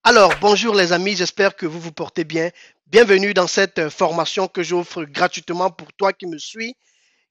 Alors, bonjour les amis, j'espère que vous vous portez bien. Bienvenue dans cette formation que j'offre gratuitement pour toi qui me suis,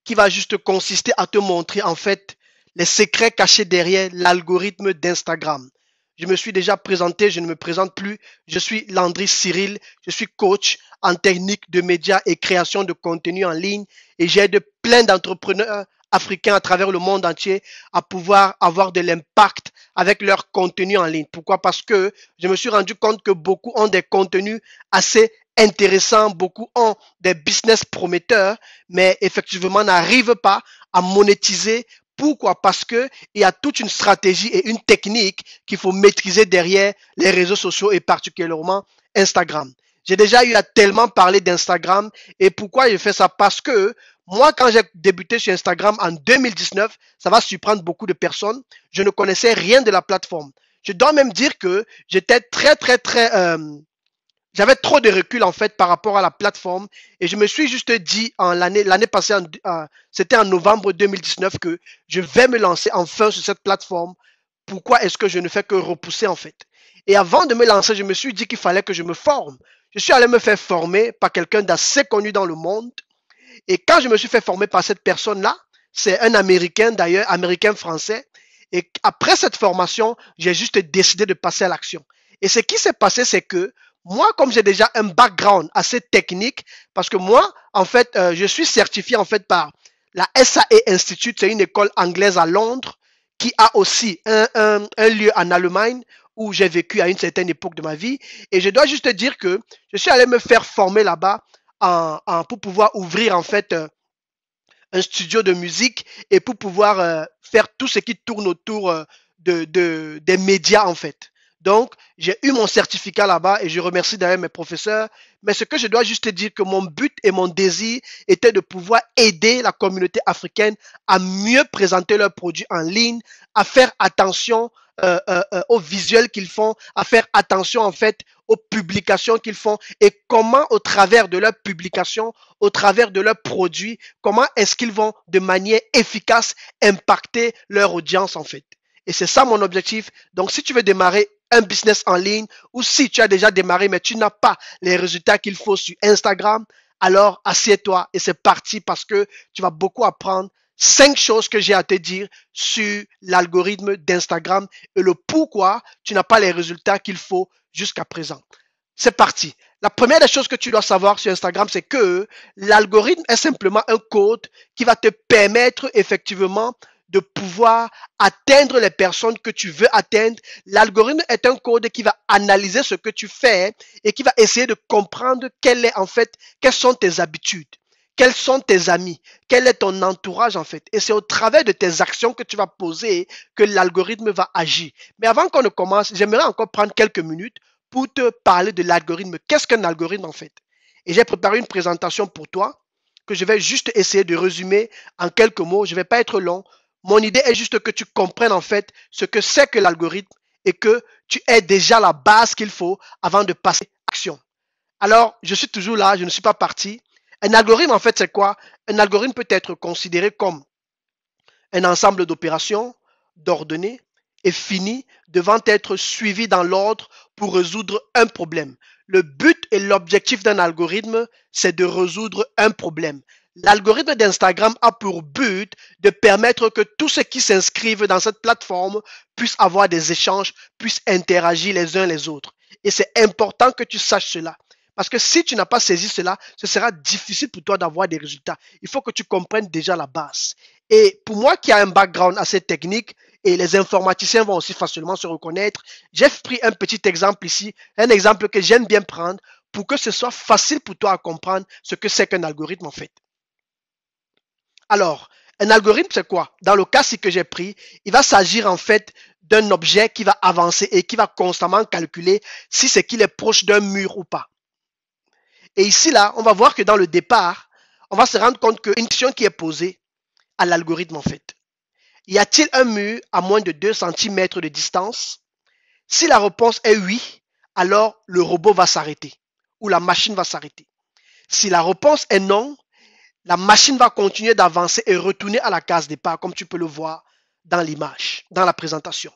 qui va juste consister à te montrer en fait les secrets cachés derrière l'algorithme d'Instagram. Je me suis déjà présenté, je ne me présente plus. Je suis Landry Cyril, je suis coach en technique de médias et création de contenu en ligne et j'aide plein d'entrepreneurs africains à travers le monde entier à pouvoir avoir de l'impact avec leur contenu en ligne. Pourquoi? Parce que je me suis rendu compte que beaucoup ont des contenus assez intéressants, beaucoup ont des business prometteurs, mais effectivement n'arrivent pas à monétiser. Pourquoi? Parce que il y a toute une stratégie et une technique qu'il faut maîtriser derrière les réseaux sociaux et particulièrement Instagram. J'ai déjà eu à tellement parler d'Instagram et pourquoi je fais ça? Parce que moi, quand j'ai débuté sur Instagram en 2019, ça va surprendre beaucoup de personnes. Je ne connaissais rien de la plateforme. Je dois même dire que j'étais j'avais trop de recul en fait par rapport à la plateforme et je me suis juste dit en l'année passée, c'était en novembre 2019 que je vais me lancer enfin sur cette plateforme. Pourquoi est-ce que je ne fais que repousser en fait? Et avant de me lancer, je me suis dit qu'il fallait que je me forme. Je suis allé me faire former par quelqu'un d'assez connu dans le monde et quand je me suis fait former par cette personne-là, c'est un Américain d'ailleurs, Américain-français. Et après cette formation, j'ai juste décidé de passer à l'action. Et ce qui s'est passé, c'est que moi, comme j'ai déjà un background assez technique, parce que moi, en fait, je suis certifié en fait par la SAE Institute, c'est une école anglaise à Londres, qui a aussi un lieu en Allemagne où j'ai vécu à une certaine époque de ma vie. Et je dois juste dire que je suis allé me faire former là-bas pour pouvoir ouvrir en fait un studio de musique et pour pouvoir faire tout ce qui tourne autour des médias en fait. Donc, j'ai eu mon certificat là-bas et je remercie d'ailleurs mes professeurs. Mais ce que je dois juste dire que mon but et mon désir était de pouvoir aider la communauté africaine à mieux présenter leurs produits en ligne, à faire attention aux visuels qu'ils font, à faire attention en fait aux publications qu'ils font et comment au travers de leurs publications, au travers de leurs produits, comment est-ce qu'ils vont de manière efficace impacter leur audience en fait. Et c'est ça mon objectif. Donc si tu veux démarrer un business en ligne ou si tu as déjà démarré mais tu n'as pas les résultats qu'il faut sur Instagram, alors assieds-toi et c'est parti parce que tu vas beaucoup apprendre. 5 choses que j'ai à te dire sur l'algorithme d'Instagram et le pourquoi tu n'as pas les résultats qu'il faut jusqu'à présent. C'est parti. La première des choses que tu dois savoir sur Instagram, c'est que l'algorithme est simplement un code qui va te permettre effectivement de pouvoir atteindre les personnes que tu veux atteindre. L'algorithme est un code qui va analyser ce que tu fais et qui va essayer de comprendre quelles sont tes habitudes, quels sont tes amis, quel est ton entourage en fait. Et c'est au travers de tes actions que tu vas poser que l'algorithme va agir. Mais avant qu'on ne commence, j'aimerais encore prendre quelques minutes pour te parler de l'algorithme. Qu'est-ce qu'un algorithme en fait? Et j'ai préparé une présentation pour toi que je vais juste essayer de résumer en quelques mots. Je ne vais pas être long. Mon idée est juste que tu comprennes en fait ce que c'est que l'algorithme et que tu aies déjà la base qu'il faut avant de passer à l'action. Alors, je suis toujours là, je ne suis pas parti. Un algorithme, en fait, c'est quoi? Un algorithme peut être considéré comme un ensemble d'opérations, d'ordonnées et finies devant être suivies dans l'ordre pour résoudre un problème. Le but et l'objectif d'un algorithme, c'est de résoudre un problème. L'algorithme d'Instagram a pour but de permettre que tous ceux qui s'inscrivent dans cette plateforme puissent avoir des échanges, puissent interagir les uns les autres. Et c'est important que tu saches cela. Parce que si tu n'as pas saisi cela, ce sera difficile pour toi d'avoir des résultats. Il faut que tu comprennes déjà la base. Et pour moi qui a un background assez technique, et les informaticiens vont aussi facilement se reconnaître, j'ai pris un petit exemple ici, un exemple que j'aime bien prendre pour que ce soit facile pour toi à comprendre ce que c'est qu'un algorithme en fait. Alors, un algorithme, c'est quoi? Dans le cas-ci que j'ai pris, il va s'agir en fait d'un objet qui va avancer et qui va constamment calculer si c'est qu'il est proche d'un mur ou pas. Et ici, là, on va voir que dans le départ, on va se rendre compte qu'une question qui est posée à l'algorithme en fait. Y a-t-il un mur à moins de 2 cm de distance? Si la réponse est oui, alors le robot va s'arrêter ou la machine va s'arrêter. Si la réponse est non, la machine va continuer d'avancer et retourner à la case départ, comme tu peux le voir dans l'image, dans la présentation.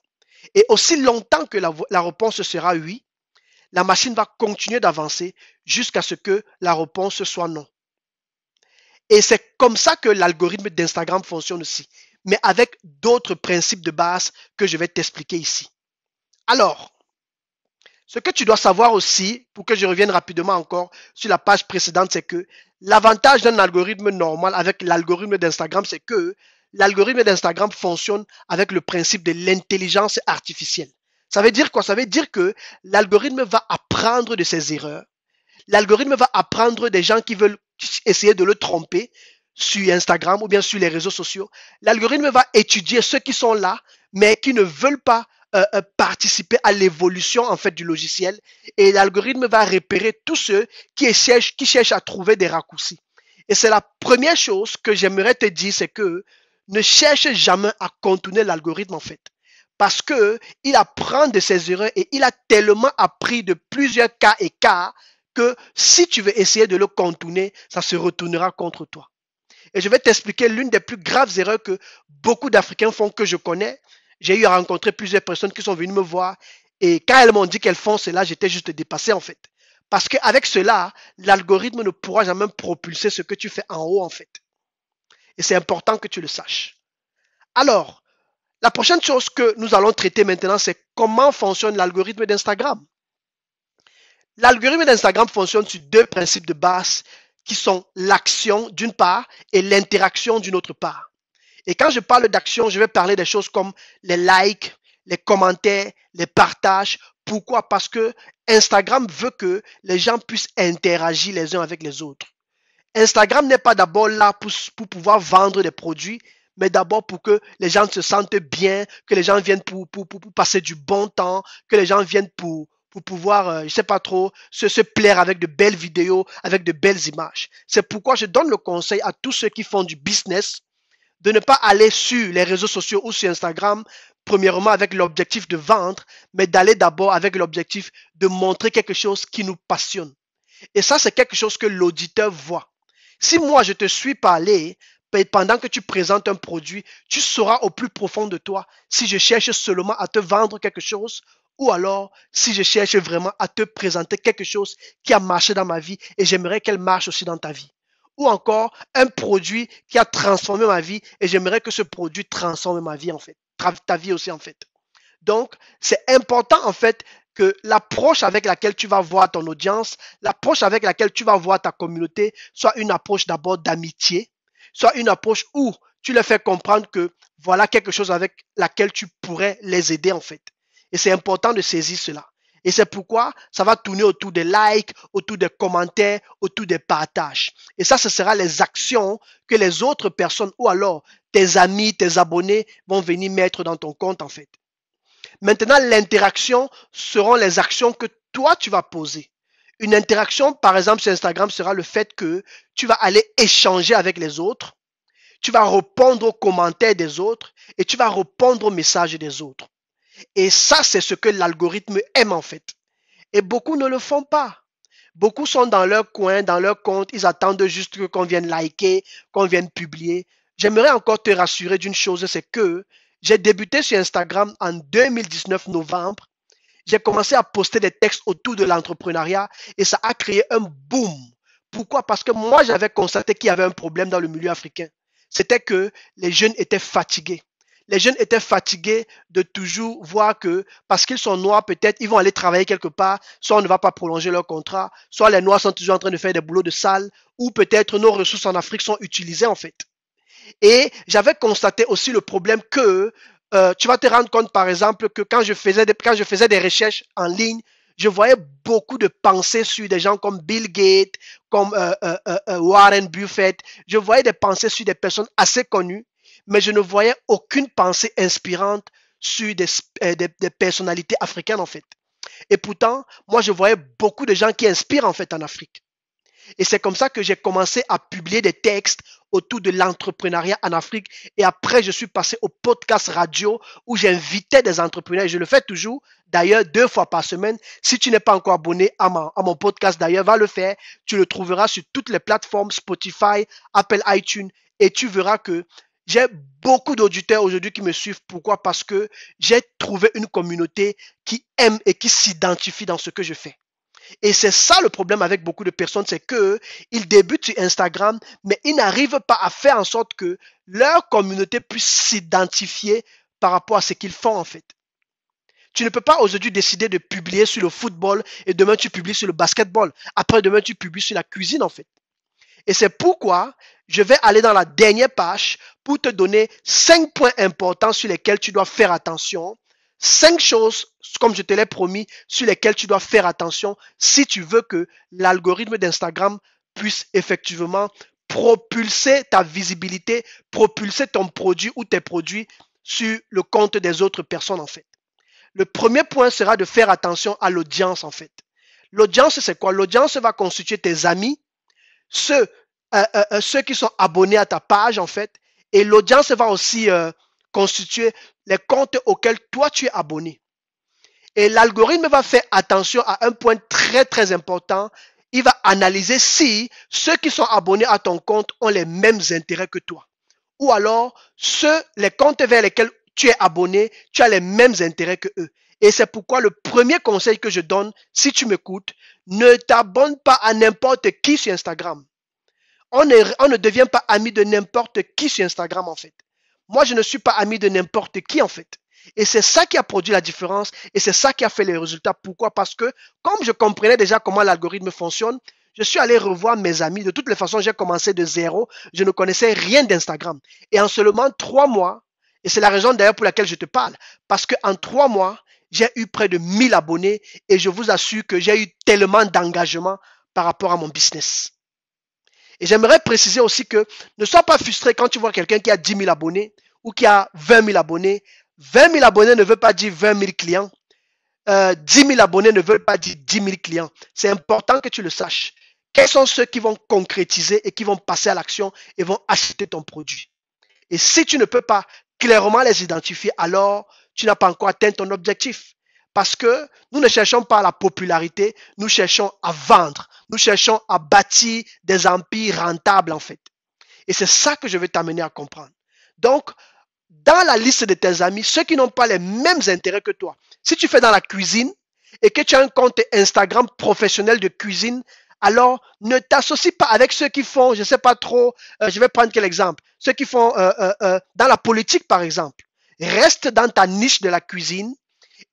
Et aussi longtemps que la réponse sera oui, la machine va continuer d'avancer jusqu'à ce que la réponse soit non. Et c'est comme ça que l'algorithme d'Instagram fonctionne aussi, mais avec d'autres principes de base que je vais t'expliquer ici. Alors, ce que tu dois savoir aussi, pour que je revienne rapidement encore sur la page précédente, c'est que l'avantage d'un algorithme normal avec l'algorithme d'Instagram, c'est que l'algorithme d'Instagram fonctionne avec le principe de l'intelligence artificielle. Ça veut dire quoi? Ça veut dire que l'algorithme va apprendre de ses erreurs. L'algorithme va apprendre des gens qui veulent essayer de le tromper sur Instagram ou bien sur les réseaux sociaux. L'algorithme va étudier ceux qui sont là, mais qui ne veulent pas participer à l'évolution en fait du logiciel, et l'algorithme va repérer tous ceux qui cherchent à trouver des raccourcis. Et c'est la première chose que j'aimerais te dire, c'est que ne cherche jamais à contourner l'algorithme en fait, parce que il apprend de ses erreurs et il a tellement appris de plusieurs cas et cas que si tu veux essayer de le contourner, ça se retournera contre toi. Et je vais t'expliquer l'une des plus graves erreurs que beaucoup d'Africains font, que je connais. J'ai eu à rencontrer plusieurs personnes qui sont venues me voir, et quand elles m'ont dit qu'elles font cela, j'étais juste dépassé en fait. Parce qu'avec cela, l'algorithme ne pourra jamais propulser ce que tu fais en haut en fait. Et c'est important que tu le saches. Alors, la prochaine chose que nous allons traiter maintenant, c'est comment fonctionne l'algorithme d'Instagram. L'algorithme d'Instagram fonctionne sur deux principes de base qui sont l'action d'une part et l'interaction d'une autre part. Et quand je parle d'action, je vais parler des choses comme les likes, les commentaires, les partages. Pourquoi? Parce que Instagram veut que les gens puissent interagir les uns avec les autres. Instagram n'est pas d'abord là pour pouvoir vendre des produits, mais d'abord pour que les gens se sentent bien, que les gens viennent pour passer du bon temps, que les gens viennent pour pouvoir, je ne sais pas trop, se plaire avec de belles vidéos, avec de belles images. C'est pourquoi je donne le conseil à tous ceux qui font du business de ne pas aller sur les réseaux sociaux ou sur Instagram, premièrement avec l'objectif de vendre, mais d'aller d'abord avec l'objectif de montrer quelque chose qui nous passionne. Et ça, c'est quelque chose que l'auditeur voit. Si moi, je te suis parler, pendant que tu présentes un produit, tu sauras au plus profond de toi si je cherche seulement à te vendre quelque chose, ou alors si je cherche vraiment à te présenter quelque chose qui a marché dans ma vie et j'aimerais qu'elle marche aussi dans ta vie. Ou encore un produit qui a transformé ma vie et j'aimerais que ce produit transforme ma vie en fait, ta vie aussi en fait. Donc, c'est important en fait que l'approche avec laquelle tu vas voir ton audience, l'approche avec laquelle tu vas voir ta communauté, soit une approche d'abord d'amitié, soit une approche où tu leur fais comprendre que voilà quelque chose avec laquelle tu pourrais les aider en fait. Et c'est important de saisir cela. Et c'est pourquoi ça va tourner autour des likes, autour des commentaires, autour des partages. Et ça, ce sera les actions que les autres personnes ou alors tes amis, tes abonnés vont venir mettre dans ton compte en fait. Maintenant, l'interaction seront les actions que toi, tu vas poser. Une interaction, par exemple, sur Instagram, sera le fait que tu vas aller échanger avec les autres, tu vas répondre aux commentaires des autres et tu vas répondre aux messages des autres. Et ça, c'est ce que l'algorithme aime en fait. Et beaucoup ne le font pas. Beaucoup sont dans leur coin, dans leur compte, ils attendent juste qu'on vienne liker, qu'on vienne publier. J'aimerais encore te rassurer d'une chose, c'est que j'ai débuté sur Instagram en 2019 novembre. J'ai commencé à poster des textes autour de l'entrepreneuriat et ça a créé un boom. Pourquoi? Parce que moi, j'avais constaté qu'il y avait un problème dans le milieu africain. C'était que les jeunes étaient fatigués. Les jeunes étaient fatigués de toujours voir que parce qu'ils sont noirs, peut-être ils vont aller travailler quelque part, soit on ne va pas prolonger leur contrat, soit les noirs sont toujours en train de faire des boulots de salle, ou peut-être nos ressources en Afrique sont utilisées en fait. Et j'avais constaté aussi le problème que tu vas te rendre compte par exemple que quand je faisais des recherches en ligne, je voyais beaucoup de pensées sur des gens comme Bill Gates, comme Warren Buffett. Je voyais des pensées sur des personnes assez connues, mais je ne voyais aucune pensée inspirante sur des personnalités africaines en fait. Et pourtant, moi je voyais beaucoup de gens qui inspirent en fait en Afrique. Et c'est comme ça que j'ai commencé à publier des textes autour de l'entrepreneuriat en Afrique. Et après, je suis passé au podcast radio où j'invitais des entrepreneurs. Et je le fais toujours, d'ailleurs, 2 fois par semaine. Si tu n'es pas encore abonné à mon podcast, d'ailleurs, va le faire. Tu le trouveras sur toutes les plateformes, Spotify, Apple iTunes. Et tu verras que J'ai beaucoup d'auditeurs aujourd'hui qui me suivent. Pourquoi? Parce que j'ai trouvé une communauté qui aime et qui s'identifie dans ce que je fais. Et c'est ça le problème avec beaucoup de personnes, c'est que ils débutent sur Instagram, mais ils n'arrivent pas à faire en sorte que leur communauté puisse s'identifier par rapport à ce qu'ils font en fait. Tu ne peux pas aujourd'hui décider de publier sur le football et demain tu publies sur le basketball. Après demain tu publies sur la cuisine en fait. Et c'est pourquoi je vais aller dans la dernière page pour te donner 5 points importants sur lesquels tu dois faire attention. 5 choses, comme je te l'ai promis, sur lesquelles tu dois faire attention si tu veux que l'algorithme d'Instagram puisse effectivement propulser ta visibilité, propulser ton produit ou tes produits sur le compte des autres personnes en fait. Le premier point sera de faire attention à l'audience en fait. L'audience, c'est quoi? L'audience va constituer tes amis, ceux qui sont abonnés à ta page en fait, et l'audience va aussi constituer les comptes auxquels toi tu es abonné. Et l'algorithme va faire attention à un point très très important. Il va analyser si ceux qui sont abonnés à ton compte ont les mêmes intérêts que toi. Ou alors, les comptes vers lesquels tu es abonné, tu as les mêmes intérêts que eux. Et c'est pourquoi le premier conseil que je donne, si tu m'écoutes, ne t'abonne pas à n'importe qui sur Instagram. On ne devient pas ami de n'importe qui sur Instagram en fait. Moi, je ne suis pas ami de n'importe qui en fait. Et c'est ça qui a produit la différence et c'est ça qui a fait les résultats. Pourquoi? Parce que comme je comprenais déjà comment l'algorithme fonctionne, je suis allé revoir mes amis. De toutes les façons, j'ai commencé de zéro. Je ne connaissais rien d'Instagram. Et en seulement 3 mois, et c'est la raison d'ailleurs pour laquelle je te parle, parce qu'en 3 mois, j'ai eu près de 1000 abonnés et je vous assure que j'ai eu tellement d'engagement par rapport à mon business. Et j'aimerais préciser aussi que ne sois pas frustré quand tu vois quelqu'un qui a 10 000 abonnés ou qui a 20 000 abonnés. 20 000 abonnés ne veut pas dire 20 000 clients. 10 000 abonnés ne veut pas dire 10 000 clients. C'est important que tu le saches. Quels sont ceux qui vont concrétiser et qui vont passer à l'action et vont acheter ton produit? Et si tu ne peux pas clairement les identifier, alors tu n'as pas encore atteint ton objectif. Parce que nous ne cherchons pas la popularité, nous cherchons à vendre, nous cherchons à bâtir des empires rentables en fait. Et c'est ça que je veux t'amener à comprendre. Donc, dans la liste de tes amis, ceux qui n'ont pas les mêmes intérêts que toi, si tu fais dans la cuisine et que tu as un compte Instagram professionnel de cuisine, alors ne t'associe pas avec ceux qui font, je ne sais pas trop, je vais prendre quel exemple, ceux qui font dans la politique par exemple. Reste dans ta niche de la cuisine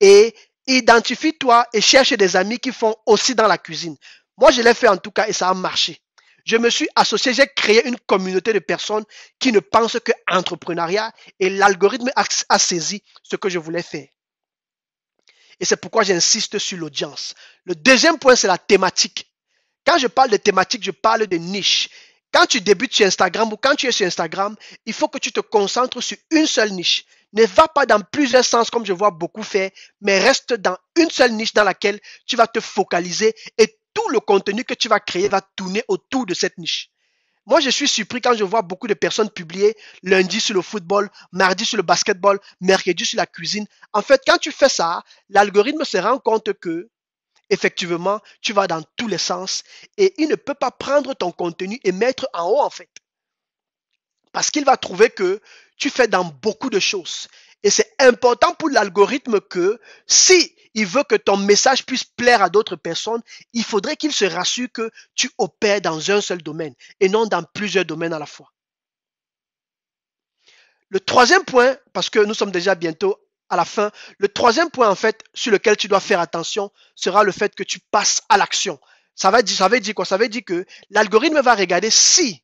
et identifie-toi et cherche des amis qui font aussi dans la cuisine. Moi, je l'ai fait en tout cas et ça a marché. Je me suis associé, j'ai créé une communauté de personnes qui ne pensent que entrepreneuriat et l'algorithme a saisi ce que je voulais faire. Et c'est pourquoi j'insiste sur l'audience. Le deuxième point, c'est la thématique. Quand je parle de thématique, je parle de niche. Quand tu débutes sur Instagram ou quand tu es sur Instagram, il faut que tu te concentres sur une seule niche. Ne va pas dans plusieurs sens comme je vois beaucoup faire, mais reste dans une seule niche dans laquelle tu vas te focaliser et tout le contenu que tu vas créer va tourner autour de cette niche. Moi, je suis surpris quand je vois beaucoup de personnes publier lundi sur le football, mardi sur le basketball, mercredi sur la cuisine. En fait, quand tu fais ça, l'algorithme se rend compte que effectivement, tu vas dans tous les sens et il ne peut pas prendre ton contenu et mettre en haut en fait. Parce qu'il va trouver que tu fais dans beaucoup de choses. Et c'est important pour l'algorithme que si il veut que ton message puisse plaire à d'autres personnes, il faudrait qu'il se rassure que tu opères dans un seul domaine et non dans plusieurs domaines à la fois. Le troisième point, parce que nous sommes déjà bientôt à la fin, le troisième point en fait sur lequel tu dois faire attention sera le fait que tu passes à l'action. Ça veut dire quoi? Ça veut dire que l'algorithme va regarder si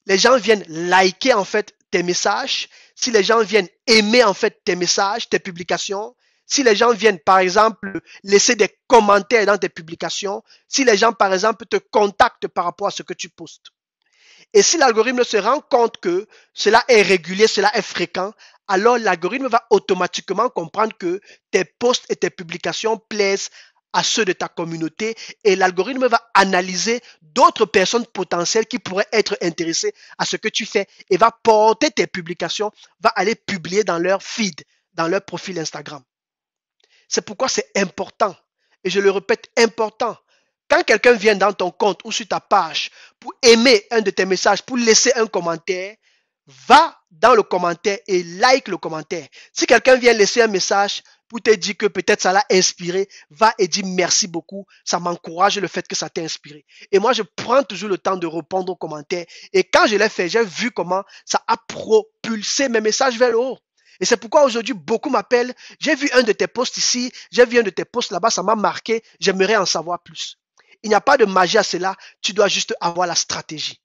les gens viennent liker en fait tes messages, si les gens viennent aimer en fait tes messages, tes publications, si les gens viennent par exemple laisser des commentaires dans tes publications, si les gens par exemple te contactent par rapport à ce que tu postes. Et si l'algorithme se rend compte que cela est régulier, cela est fréquent, alors l'algorithme va automatiquement comprendre que tes posts et tes publications plaisent à ceux de ta communauté et l'algorithme va analyser d'autres personnes potentielles qui pourraient être intéressées à ce que tu fais et va porter tes publications, va aller publier dans leur feed, dans leur profil Instagram. C'est pourquoi c'est important, et je le répète, important. Quand quelqu'un vient dans ton compte ou sur ta page pour aimer un de tes messages, pour laisser un commentaire, va dans le commentaire et like le commentaire. Si quelqu'un vient laisser un message pour te dire que peut-être ça l'a inspiré, va et dis merci beaucoup. Ça m'encourage le fait que ça t'a inspiré. Et moi, je prends toujours le temps de répondre aux commentaires. Et quand je l'ai fait, j'ai vu comment ça a propulsé mes messages vers le haut. Et c'est pourquoi aujourd'hui, beaucoup m'appellent. J'ai vu un de tes posts ici, j'ai vu un de tes posts là-bas, ça m'a marqué. J'aimerais en savoir plus. Il n'y a pas de magie à cela. Tu dois juste avoir la stratégie.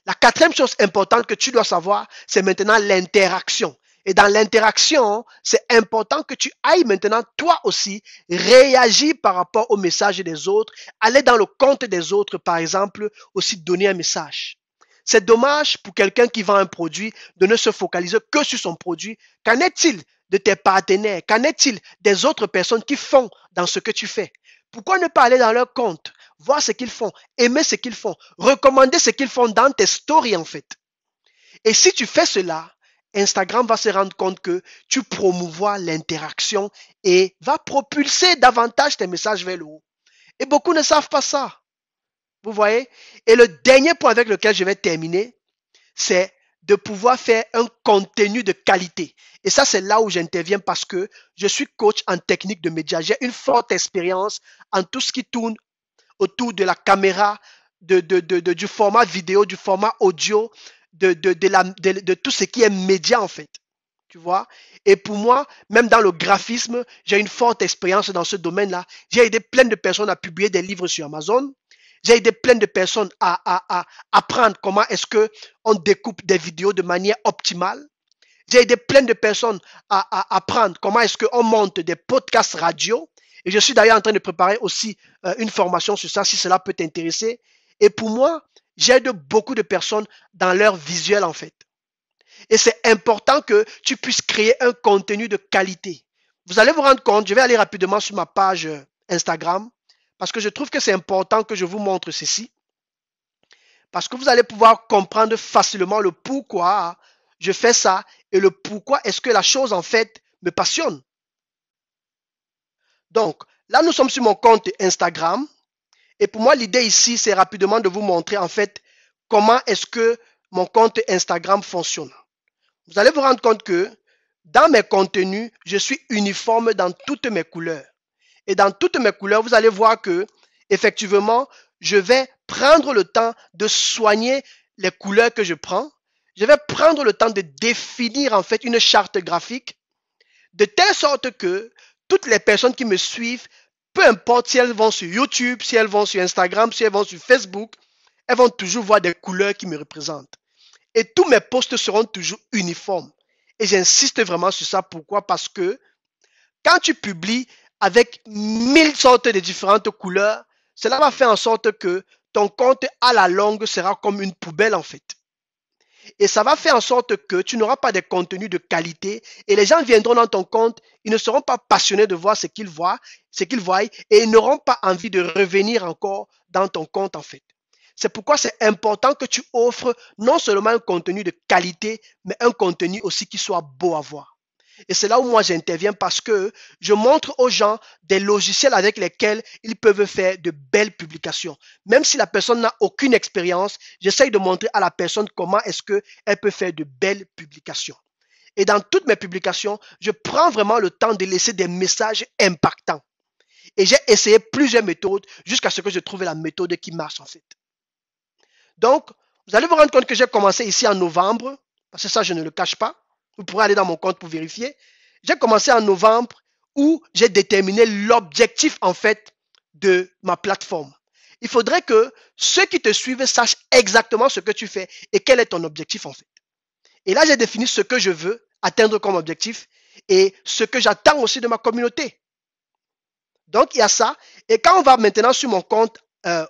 La quatrième chose importante que tu dois savoir, c'est maintenant l'interaction. Et dans l'interaction, c'est important que tu ailles maintenant, toi aussi, réagir par rapport au message des autres, aller dans le compte des autres, par exemple, aussi donner un message. C'est dommage pour quelqu'un qui vend un produit de ne se focaliser que sur son produit. Qu'en est-il de tes partenaires? Qu'en est-il des autres personnes qui font dans ce que tu fais? Pourquoi ne pas aller dans leur compte, voir ce qu'ils font, aimer ce qu'ils font, recommander ce qu'ils font dans tes stories en fait? Et si tu fais cela, Instagram va se rendre compte que tu promouvois l'interaction et va propulser davantage tes messages vers le haut. Et beaucoup ne savent pas ça. Vous voyez? Et le dernier point avec lequel je vais terminer, c'est de pouvoir faire un contenu de qualité. Et ça, c'est là où j'interviens parce que je suis coach en technique de médias. J'ai une forte expérience en tout ce qui tourne autour de la caméra, du format vidéo, du format audio, de tout ce qui est média en fait. Tu vois? Et pour moi, même dans le graphisme, j'ai une forte expérience dans ce domaine-là. J'ai aidé plein de personnes à publier des livres sur Amazon. J'ai aidé plein de personnes à apprendre comment est-ce qu'on découpe des vidéos de manière optimale. J'ai aidé plein de personnes à apprendre comment est-ce qu'on monte des podcasts radio. Et je suis d'ailleurs en train de préparer aussi une formation sur ça, si cela peut t'intéresser. Et pour moi, j'aide beaucoup de personnes dans leur visuel en fait. Et c'est important que tu puisses créer un contenu de qualité. Vous allez vous rendre compte, je vais aller rapidement sur ma page Instagram, parce que je trouve que c'est important que je vous montre ceci. Parce que vous allez pouvoir comprendre facilement le pourquoi je fais ça et le pourquoi est-ce que la chose en fait me passionne. Donc, là nous sommes sur mon compte Instagram. Et pour moi, l'idée ici, c'est rapidement de vous montrer en fait comment est-ce que mon compte Instagram fonctionne. Vous allez vous rendre compte que dans mes contenus, je suis uniforme dans toutes mes couleurs. Et dans toutes mes couleurs, vous allez voir que, effectivement, je vais prendre le temps de soigner les couleurs que je prends. Je vais prendre le temps de définir en fait une charte graphique de telle sorte que toutes les personnes qui me suivent, peu importe si elles vont sur YouTube, si elles vont sur Instagram, si elles vont sur Facebook, elles vont toujours voir des couleurs qui me représentent. Et tous mes posts seront toujours uniformes. Et j'insiste vraiment sur ça. Pourquoi? Parce que quand tu publies avec 1000 sortes de différentes couleurs, cela va faire en sorte que ton compte à la longue sera comme une poubelle en fait. Et ça va faire en sorte que tu n'auras pas de contenu de qualité et les gens viendront dans ton compte, ils ne seront pas passionnés de voir ce qu'ils voient et ils n'auront pas envie de revenir encore dans ton compte en fait. C'est pourquoi c'est important que tu offres non seulement un contenu de qualité, mais un contenu aussi qui soit beau à voir. Et c'est là où moi j'interviens parce que je montre aux gens des logiciels avec lesquels ils peuvent faire de belles publications. Même si la personne n'a aucune expérience, j'essaye de montrer à la personne comment est-ce qu'elle peut faire de belles publications. Et dans toutes mes publications, je prends vraiment le temps de laisser des messages impactants. Et j'ai essayé plusieurs méthodes jusqu'à ce que je trouve la méthode qui marche en fait. Donc, vous allez vous rendre compte que j'ai commencé ici en novembre, parce que ça, je ne le cache pas. Vous pourrez aller dans mon compte pour vérifier. J'ai commencé en novembre où j'ai déterminé l'objectif en fait de ma plateforme. Il faudrait que ceux qui te suivent sachent exactement ce que tu fais et quel est ton objectif en fait. Et là, j'ai défini ce que je veux atteindre comme objectif et ce que j'attends aussi de ma communauté. Donc, il y a ça. Et quand on va maintenant sur mon compte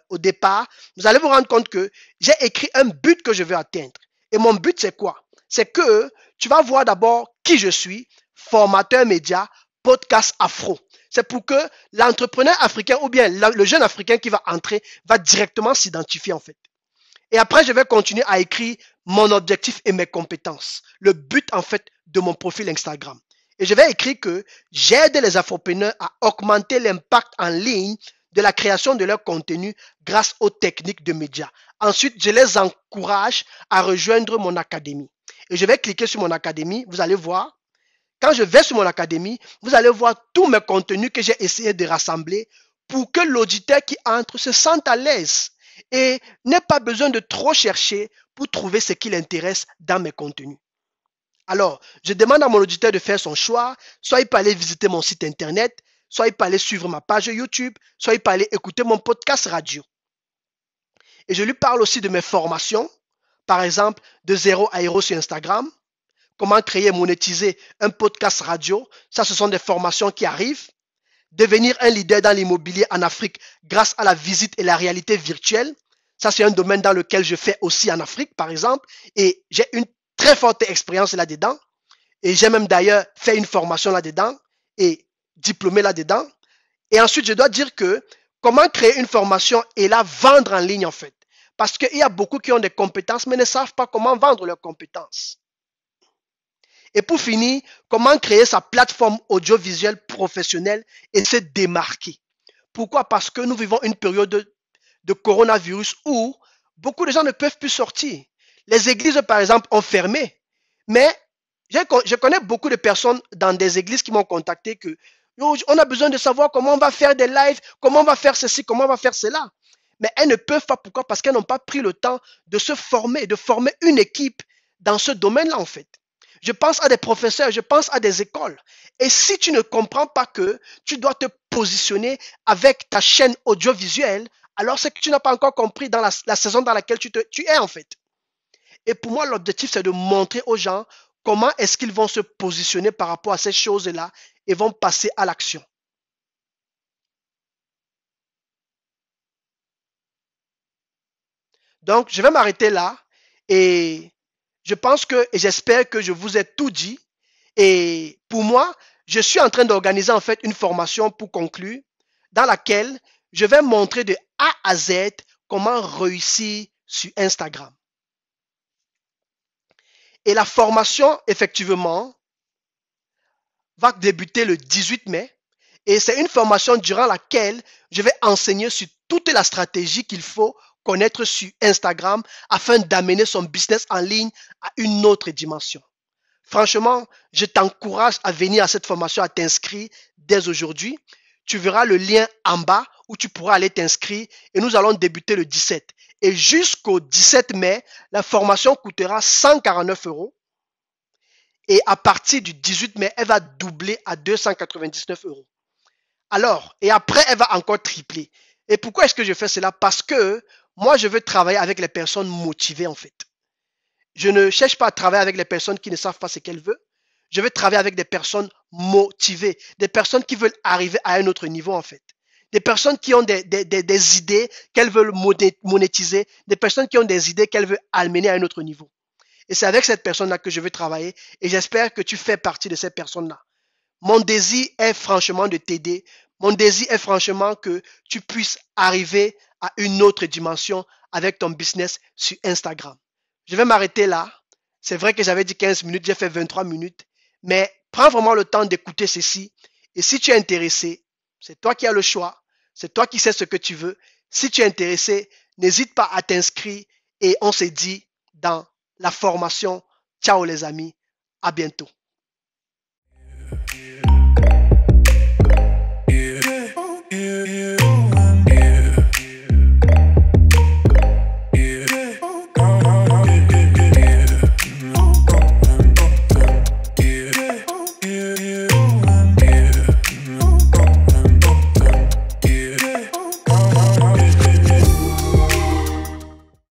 au départ, vous allez vous rendre compte que j'ai écrit un but que je veux atteindre. Et mon but, c'est quoi? C'est que tu vas voir d'abord qui je suis, formateur média, podcast afro. C'est pour que l'entrepreneur africain ou bien le jeune africain qui va entrer va directement s'identifier en fait. Et après, je vais continuer à écrire mon objectif et mes compétences. Le but en fait de mon profil Instagram. Et je vais écrire que j'aide les afropreneurs à augmenter l'impact en ligne de la création de leur contenu grâce aux techniques de médias, Ensuite, je les encourage à rejoindre mon académie. Et je vais cliquer sur mon académie. Vous allez voir. Quand je vais sur mon académie, vous allez voir tous mes contenus que j'ai essayé de rassembler pour que l'auditeur qui entre se sente à l'aise et n'ait pas besoin de trop chercher pour trouver ce qui l'intéresse dans mes contenus. Alors, je demande à mon auditeur de faire son choix. Soit il peut aller visiter mon site internet, soit il peut aller suivre ma page YouTube, soit il peut aller écouter mon podcast radio. Et je lui parle aussi de mes formations, par exemple, de 0 à héros sur Instagram, comment créer et monétiser un podcast radio. Ça, ce sont des formations qui arrivent. Devenir un leader dans l'immobilier en Afrique grâce à la visite et la réalité virtuelle. Ça, c'est un domaine dans lequel je fais aussi en Afrique, par exemple. Et j'ai une très forte expérience là-dedans. Et j'ai même d'ailleurs fait une formation là-dedans et diplômé là-dedans. Et ensuite, je dois dire que comment créer une formation et la vendre en ligne, en fait. Parce qu'il y a beaucoup qui ont des compétences, mais ne savent pas comment vendre leurs compétences. Et pour finir, comment créer sa plateforme audiovisuelle professionnelle et se démarquer. Pourquoi? Parce que nous vivons une période de coronavirus où beaucoup de gens ne peuvent plus sortir. Les églises, par exemple, ont fermé. Mais je connais beaucoup de personnes dans des églises qui m'ont contacté que on a besoin de savoir comment on va faire des lives, comment on va faire ceci, comment on va faire cela. Mais elles ne peuvent pas. Pourquoi? Parce qu'elles n'ont pas pris le temps de se former, de former une équipe dans ce domaine-là, en fait. Je pense à des professeurs, je pense à des écoles. Et si tu ne comprends pas que tu dois te positionner avec ta chaîne audiovisuelle, alors c'est que tu n'as pas encore compris dans la saison dans laquelle tu es, en fait. Et pour moi, l'objectif, c'est de montrer aux gens comment est-ce qu'ils vont se positionner par rapport à ces choses-là et vont passer à l'action. Donc, je vais m'arrêter là et je pense que et j'espère que je vous ai tout dit. Et pour moi, je suis en train d'organiser en fait une formation pour conclure dans laquelle je vais montrer de A à Z comment réussir sur Instagram. Et la formation, effectivement, va débuter le 18 mai. Et c'est une formation durant laquelle je vais enseigner sur toute la stratégie qu'il faut connaître sur Instagram afin d'amener son business en ligne à une autre dimension. Franchement, je t'encourage à venir à cette formation, à t'inscrire dès aujourd'hui. Tu verras le lien en bas où tu pourras aller t'inscrire et nous allons débuter le 17. Et jusqu'au 17 mai, la formation coûtera 149 euros. Et à partir du 18 mai, elle va doubler à 299 euros. Alors, et après, elle va encore tripler. Et pourquoi est-ce que je fais cela? Parce que moi, je veux travailler avec les personnes motivées, en fait. Je ne cherche pas à travailler avec les personnes qui ne savent pas ce qu'elles veulent. Je veux travailler avec des personnes motivées, des personnes qui veulent arriver à un autre niveau, en fait. Des personnes qui ont des idées qu'elles veulent monétiser, des personnes qui ont des idées qu'elles veulent amener à un autre niveau. Et c'est avec cette personne-là que je veux travailler et j'espère que tu fais partie de ces personnes-là. Mon désir est franchement de t'aider. Mon désir est franchement que tu puisses arriver à une autre dimension avec ton business sur Instagram. Je vais m'arrêter là. C'est vrai que j'avais dit 15 minutes, j'ai fait 23 minutes. Mais prends vraiment le temps d'écouter ceci. Et si tu es intéressé, c'est toi qui as le choix. C'est toi qui sais ce que tu veux. Si tu es intéressé, n'hésite pas à t'inscrire et on se dit dans la formation. Ciao les amis. À bientôt.